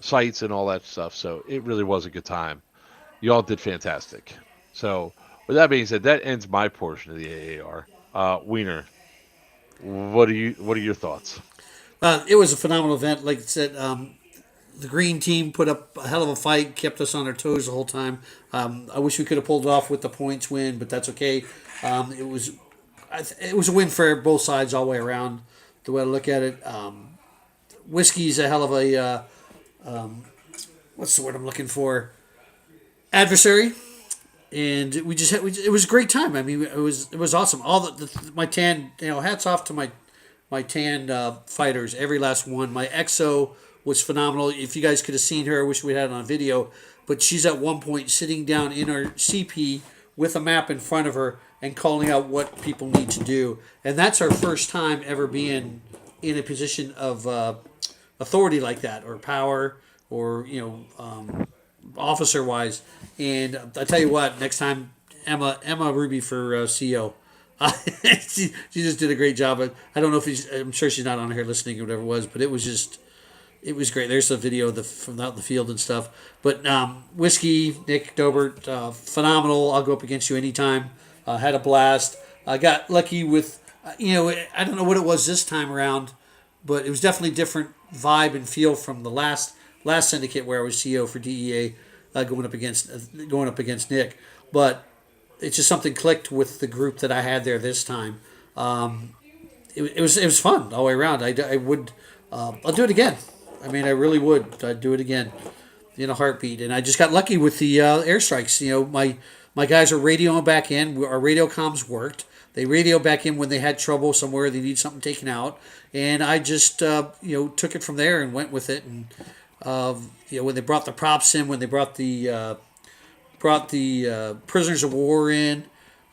sights and all that stuff. So it really was a good time. You all did fantastic. So with that being said, that ends my portion of the AAR. Wiener, what are your thoughts? It was a phenomenal event. Like I said, the green team put up a hell of a fight, kept us on our toes the whole time. I wish we could have pulled it off with the points win, but that's okay. It was it was a win for both sides all the way around. The way I look at it, whiskey's a hell of a what's the word I'm looking for? Adversary, and it was a great time. I mean, it was awesome. All my tan, hats off to my tan fighters, every last one. My EXO was phenomenal. If you guys could have seen her, I wish we had it on video. But she's at one point sitting down in her CP with a map in front of her and calling out what people need to do. And that's our first time ever being in a position of authority like that, or power, or officer wise. And I tell you what, next time Emma Ruby for CO. She just did a great job. I don't know if I'm sure she's not on here listening or whatever it was, but it was great. There's a video from out in the field and stuff. But Whiskey, Nick Dobert, phenomenal. I'll go up against you anytime. Had a blast. I got lucky with, I don't know what it was this time around, but it was definitely different vibe and feel from the last syndicate where I was CEO for DEA, going up against Nick. But it's just something clicked with the group that I had there this time. It was fun all the way around. I would I'll do it again. I mean, I really would. I'd do it again in a heartbeat. And I just got lucky with the airstrikes. My guys are radioing back in. Our radio comms worked. They radioed back in when they had trouble somewhere. They need something taken out, and I just took it from there and went with it. And when they brought the props in, when they brought the prisoners of war in.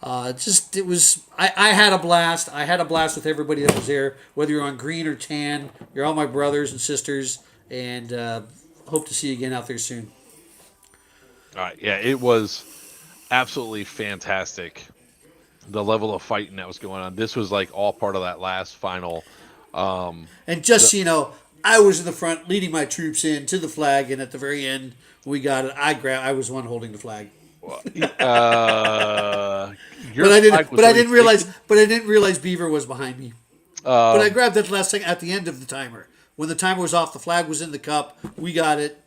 It was. I had a blast. I had a blast with everybody that was there. Whether you're on green or tan, you're all my brothers and sisters, and hope to see you again out there soon. All right, yeah, it was absolutely fantastic. The level of fighting that was going on. This was like all part of that last final. And just The, so you know, I was in the front leading my troops in to the flag, and at the very end, we got it. I was the one holding the flag. your flag was already taken. But I didn't realize Beaver was behind me. But I Um, grabbed that last thing at the end of the timer. When the timer was off, the flag was in the cup. We got it.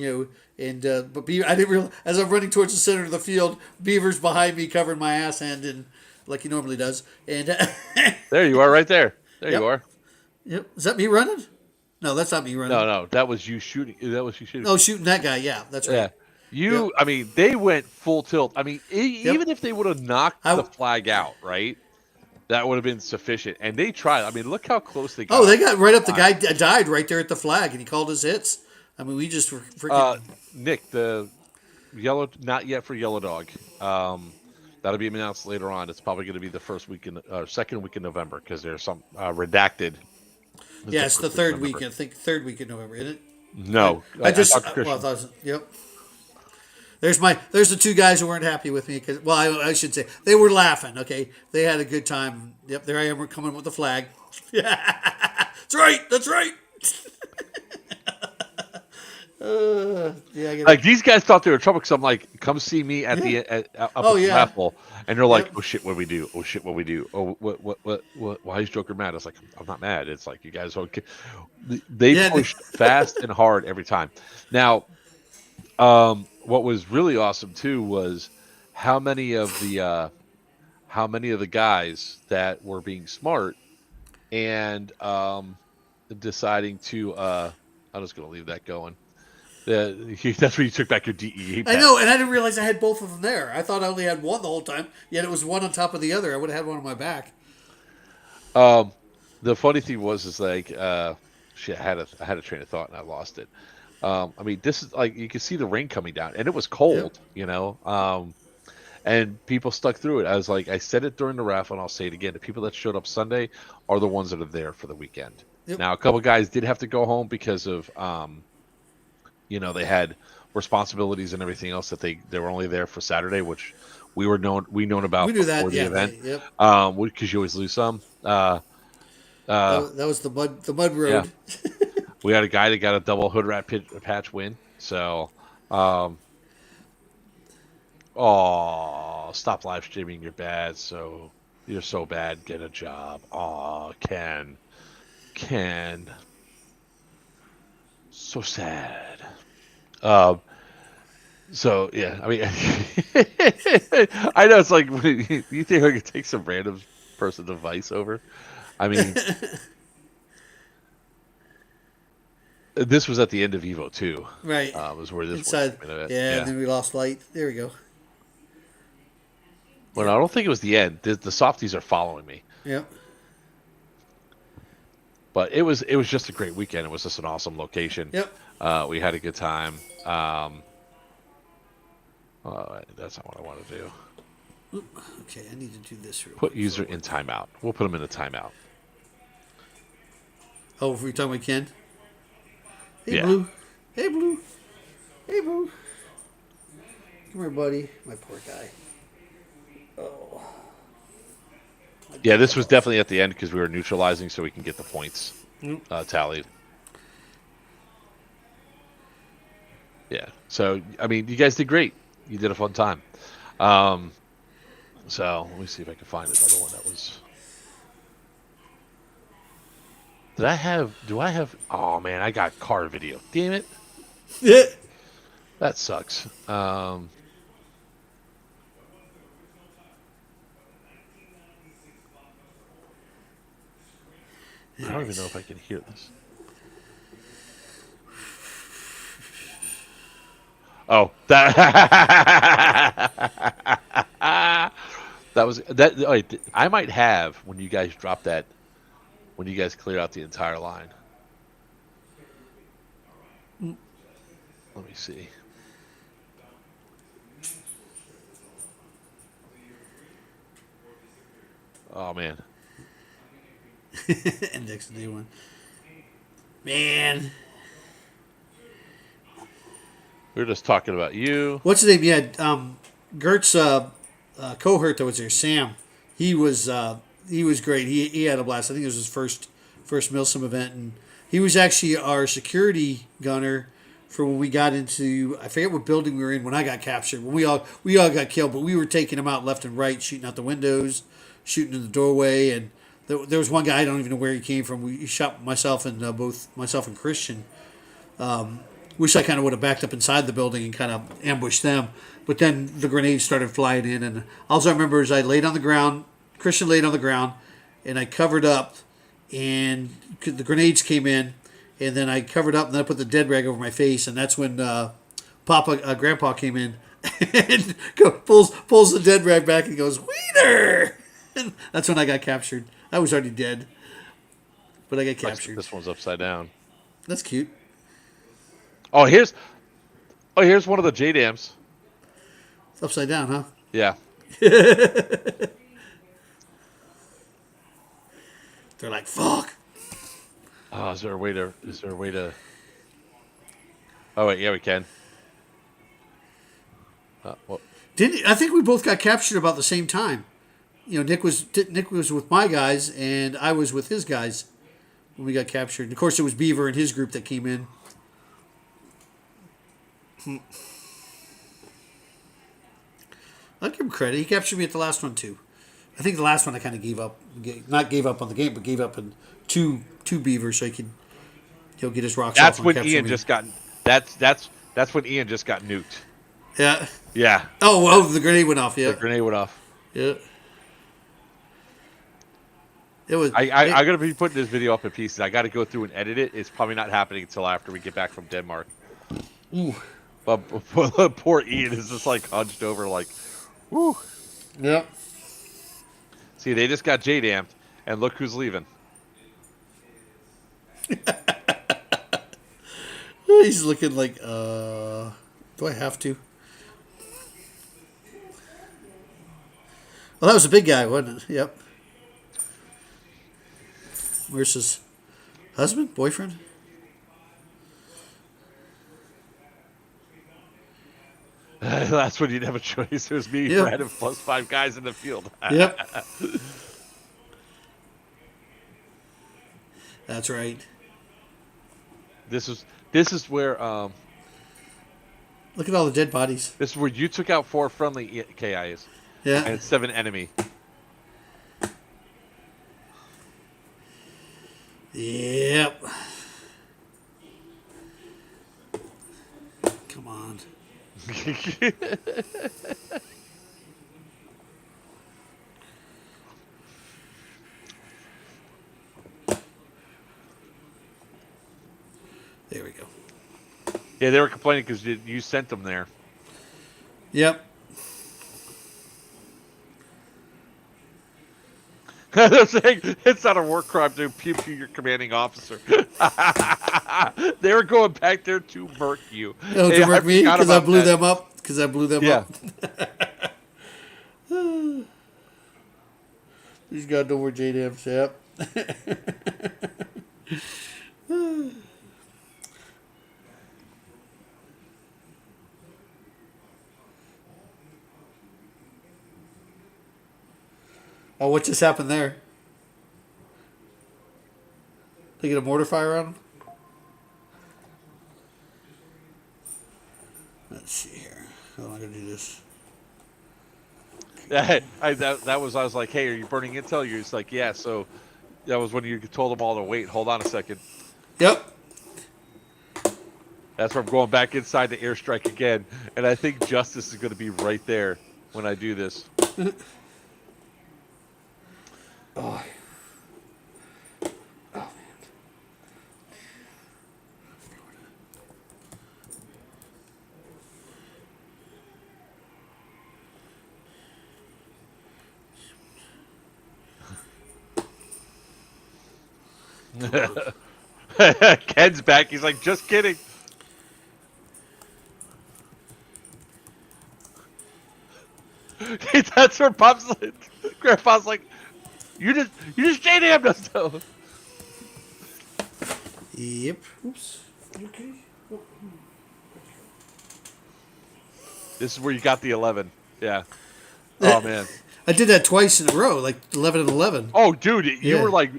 and but I didn't realize as I'm running towards the center of the field, Beaver's behind me covering my ass end and like he normally does. And There you are, right there. There you yep, are. yep. Is that me running? No, that's not me No, running. no, that was you shooting. That was you shooting. Oh, shooting that guy. Yeah, that's right. Yeah. Yep, I mean, they went full tilt. I mean, yep. even if they would have knocked the I flag out, right, that would have been sufficient. And they tried. I mean, look how close they got Oh, on they got right up. The time. guy died right there at the flag, and he called his hits. I mean, we just were Uh, freaking. Nick, the yellow, not yet for Yellow Dog. That'll be announced later on. It's probably going to be the first week in, second week in November because there's some redacted. It's Yeah, the it's the first week in third November. weekend. I think third week in November, isn't it? No, I I just talked to well, I Christian. thought it was, yep. There's the two guys who weren't happy with me because I should say they were laughing. Okay, they had a good time. Yep, there I am. We're coming with the flag. That's right. That's right. Yeah, I get Like it. these guys thought they were in trouble because I'm like, come see me at Yeah. the up Oh at the yeah. raffle, and they're like, Yep. oh shit, what do we do? Oh shit, what do we do? Oh what? Why is Joker mad? I was like, I'm not mad. It's like you guys okay. They Yeah. pushed fast and hard every time. Now, what was really awesome too was how many of the guys that were being smart and deciding to I'm just gonna leave that going. That's when you took back your DEA I pass. know, and I didn't realize I had both of them there. I thought I only had one the whole time. Yet it was one on top of the other. I would have had one on my back. Um, the funny thing was is like shit. I had a train of thought and I lost it. I mean, this is like you can see the rain coming down, and it was Yep. cold, and people stuck through it. I was like, I said it during the raffle, and I'll say it again: the people that showed up Sunday are the ones that are there for the weekend. Yep. Now, a couple guys did have to go home because of they had responsibilities and everything else that they were only there for Saturday, which we known We about knew that. before the Yeah. event. Yep. Because you always lose some. That, that was the mud Yeah, road. we had a guy that got a double hood rat patch win. So, um, oh, stop live streaming. You're bad. So you're so bad. Get a job. Oh, Ken, so sad. Um, so yeah, I mean, I know it's like you think I could take some random person's advice over. I mean, this was at the end of Evo 2. Right. Was where this one Inside. came in at. Yeah, and Yeah. then we lost light. There we go. Well, Yep. I don't think it was the end. The softies are following me, Yep. but it was just a great weekend. It was just an awesome location. Yep. We had a good time. That's not what I want to do. Okay, I need to do this real Put quick. user in timeout. We'll put them in a timeout. Oh, if we talking about Ken? Hey, Yeah. Blue. Hey, Blue. Hey, Blue. Come here, buddy. My poor guy. Oh. Yeah, this was definitely at the end because we were neutralizing so we can get the points Yep. tallied. Yeah. So, I mean, you guys did great. You did a fun time. So, let me see if I can find another one that was. Do I have. Oh, man, I got car video. Damn it. Yeah. That sucks. I don't even know if I can hear this. Oh, that that was that. Oh, wait, I might have when you guys drop that. When you guys clear out the entire line. Let me see. Oh man, Index new one. Man. we were just talking about you. What's his name? Yeah, Gert's cohort that was there, Sam. He was great. He had a blast. I think it was his first Milsim event, and he was actually our security gunner for when we got into, I forget what building we were in when I got captured. When we all got killed, but we were taking them out left and right, shooting out the windows, shooting in the doorway, and there was one guy, I don't even know where he came from. He shot myself and both myself and Christian. Wish I kind of would have backed up inside the building and kind of ambushed them. But then the grenades started flying in, and all I remember is I laid on the ground. Christian laid on the ground, and I covered up, and the grenades came in, and then I covered up, and then I put the dead rag over my face, and that's when Grandpa came in, and pulls the dead rag back and goes, "Wiener!" And that's when I got captured. I was already dead, but I got captured. This one's upside down. That's cute. Oh, here's one of the JDAMs. It's upside down, huh? Yeah. They're like, "Fuck." Oh, is there a way to? Oh wait, yeah, we can. Well, I think we both got captured about the same time. You know, Nick was with my guys, and I was with his guys when we got captured. And of course, it was Beaver and his group that came in. I'll give him credit. He captured me at the last one too. I think the last one I kind of gave up. Not gave up on the game, but gave up in two beavers so he'll get his rocks that's off. When Ian just got. That's when Ian just got nuked. Yeah. Yeah. Oh, the grenade went off. Yeah. The grenade went off. Yeah. It was. I'm gonna be putting this video up in pieces. I got to go through and edit it. It's probably not happening until after we get back from Denmark. Ooh. But poor Ian is just like hunched over, like, whoo. Yep. See, they just got JDAM'd, and look who's leaving. He's looking like, do I have to? Well, that was a big guy, wasn't it? Yep. Where's his husband? Boyfriend? That's when you'd have a choice. There's me, Yep. Brad, and plus 5 guys in the field. Yep. That's right. This is where Look at all the dead bodies. this is where you took out 4 friendly KIs Yeah. and 7 enemy. Yep. Come on. There we go. Yeah, they were complaining because you sent them there. Yep. They're saying it's not a war crime to pew pew your commanding officer. They were going back there to murk you. Oh, Hey, to murk me forgot because I about blew that. them up. Because I blew them up. He's got no more JDMs. Yep. Oh, what just happened there? They get a mortar fire on them? Let's see here. How am I going to do this? I was like, hey, are you burning intel? You're just like, yeah. So that was when you told them all to wait. Hold on a second. Yep. That's where I'm going back inside the airstrike again. And I think Justice is going to be right there when I do this. Oh. Oh, man. Ken's back. He's like, just kidding. That's where Pop's like, Grandpa's like, you just JDM'd us though. Yep. Oops. Okay. This is where you got the 11. Yeah. Oh man. I did that twice in a row, like 11 and 11. Oh, dude, you Yeah. were like,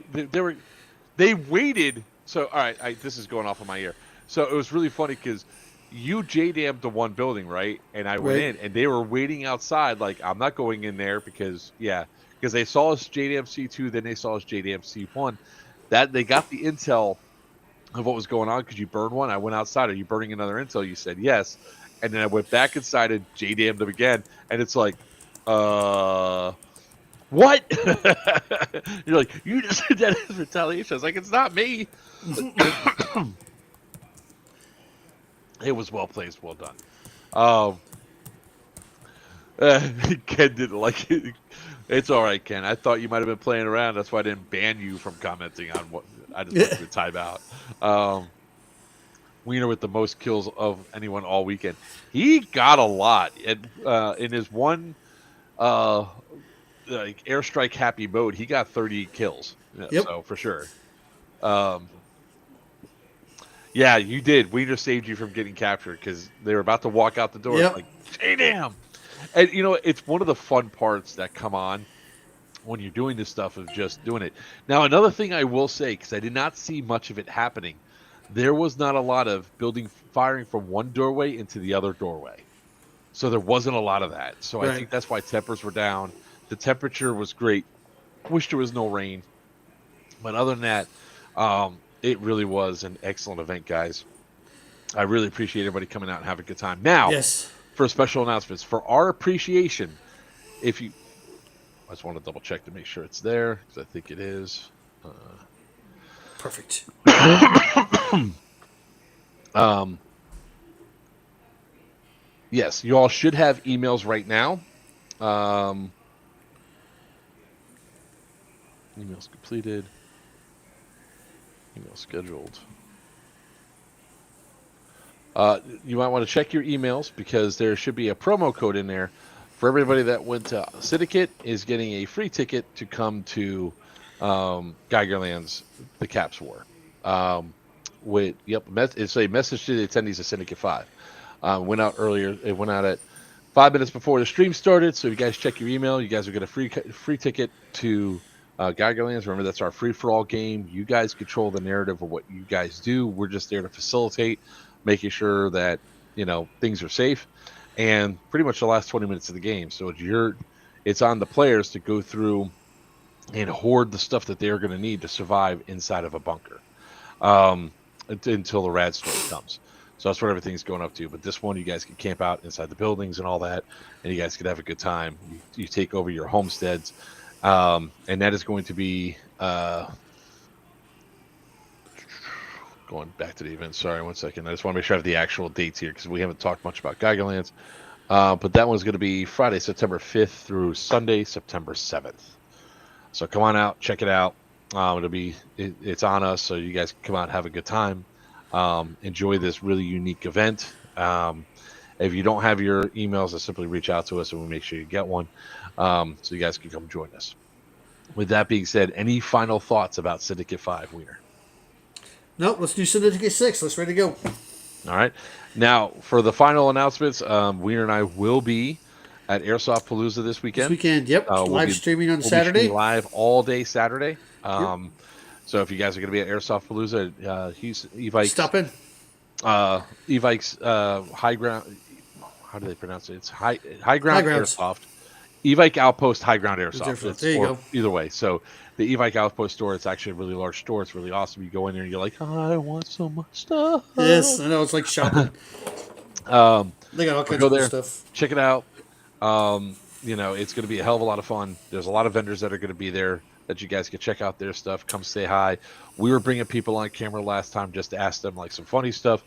they waited. So, all right, this is going off of my ear. So it was really funny because you JDM'd the one building, right? And I went Right. in, and they were waiting outside. Like, I'm not going in there because they saw us JDM C2, then they saw us JDM C1. That they got the intel of what was going on because you burned one. I went outside. Are you burning another intel? You said yes. And then I went back inside and JDM'd them again. And it's like, uh, what? You're like, you just did that as retaliation. I was like, it's not me. It was well placed, well done. Um, Ken didn't like it. It's all right, Ken. I thought you might have been playing around. That's why I didn't ban you from commenting on what I just put you in timeout. Wiener with the most kills of anyone all weekend. He got a lot in his one like airstrike happy mode. He got 30 kills. Yeah, Yep. so for sure. Um, yeah, you did. Wiener saved you from getting captured because they were about to walk out the door. It's Yep. like, damn. And it's one of the fun parts that come on when you're doing this stuff of just doing it. Now, another thing I will say, because I did not see much of it happening, there was not a lot of firing from one doorway into the other doorway. So there wasn't a lot of that. So I Right. think that's why tempers were down. The temperature was great. Wish there was no rain. But other than that, it really was an excellent event, guys. I really appreciate everybody coming out and having a good time. Now, Yes. for special announcements, for our appreciation, if you, I just want to double check to make sure it's there because I think it is. Perfect. Yes, you all should have emails right now. Emails completed. Email scheduled. You might want to check your emails because there should be a promo code in there for everybody that went to Syndicate is getting a free ticket to come to Geigerland's The Caps War. It's a message to the attendees of Syndicate 5. Went out earlier. It went out at 5 minutes before the stream started. So if you guys check your email, you guys will get a free ticket to Geigerlands. Remember, that's our free-for-all game. You guys control the narrative of what you guys do. We're just there to facilitate, making sure that things are safe, and pretty much the last 20 minutes of the game. So it's on the players to go through and hoard the stuff that they're going to need to survive inside of a bunker until the rad storm comes. So that's what everything's going up to. But this one, you guys can camp out inside the buildings and all that, and you guys can have a good time. You take over your homesteads, and that is going to be going back to the event. Sorry, 1 second. I just want to make sure I have the actual dates here because we haven't talked much about Geigerlands. But that one's going to be Friday, September 5th through Sunday, September 7th. So come on out, check it out. It's on us, so you guys can come out and have a good time. Enjoy this really unique event. If you don't have your emails, just simply reach out to us and we'll make sure you get one so you guys can come join us. With that being said, any final thoughts about Syndicate 5, Wiener? Nope. Let's do Syndicate 6. Let's ready to go. All right. Now, for the final announcements, Wiener and I will be at Airsoft Palooza this weekend. This weekend, yep. Live streaming on Saturday. We'll be live all day Saturday. So if you guys are going to be at Airsoft Palooza, Evike's, Stop in. Evike's High Ground. How do they pronounce it? It's High Ground Airsoft. Evike Outpost High Ground Airsoft. There you go. Either way. So the Evike Outpost store, it's actually a really large store. It's really awesome. You go in there and you're like, I want so much stuff. Yes, I know. It's like shopping. They got all kinds of cool stuff. Check it out. It's going to be a hell of a lot of fun. There's a lot of vendors that are going to be there that you guys can check out their stuff. Come say hi. We were bringing people on camera last time just to ask them like some funny stuff.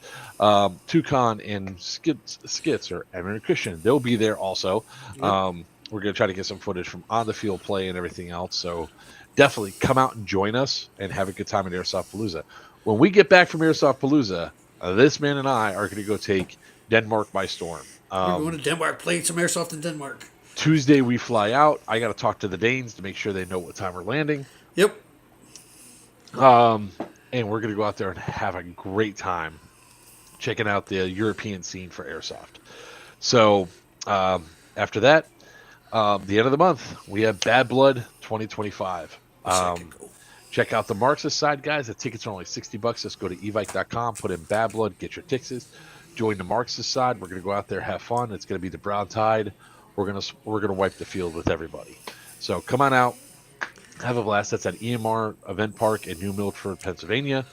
Toucan and Skits or Evan and Christian, they'll be there also. Yep. We're going to try to get some footage from on the field play and everything else. So definitely come out and join us and have a good time at Airsoft Palooza. When we get back from Airsoft Palooza, this man and I are going to go take Denmark by storm. We're going to Denmark, playing some airsoft in Denmark. Tuesday we fly out. I got to talk to the Danes to make sure they know what time we're landing. Yep. And we're going to go out there and have a great time checking out the European scene for airsoft. So after that, the end of the month, we have Bad Blood 2025. Check out the Marxist side, guys. The tickets are only $60. Just go to evike.com, put in Bad Blood, get your tickets. Join the Marxist side. We're going to go out there, have fun. It's going to be the Brown Tide. We're gonna wipe the field with everybody. So come on out, have a blast. That's at EMR Event Park in New Milford, Pennsylvania.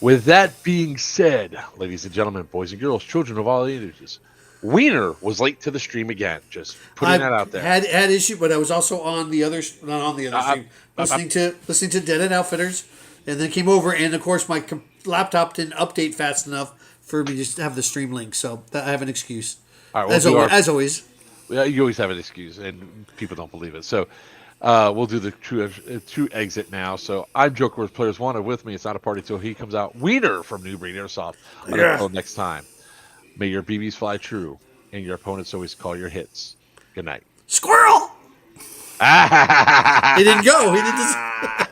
With that being said, ladies and gentlemen, boys and girls, children of all ages, Wiener was late to the stream again. Just putting I that out there. had issue, but I was also on the other, not on the other Uh, stream, uh, listening to Dead End Outfitters, and then came over, and of course my laptop didn't update fast enough for me to just have the stream link, so I have an excuse. all right, we'll do our. As always. You always have an excuse, and people don't believe it. So we'll do the true exit now. So I'm Joker with Players Wanted. With me, it's not a party till he comes out. Wiener from New Breed Airsoft. Until next time, may your BBs fly true, and your opponents always call your hits. Good night. Squirrel. He didn't go. He didn't.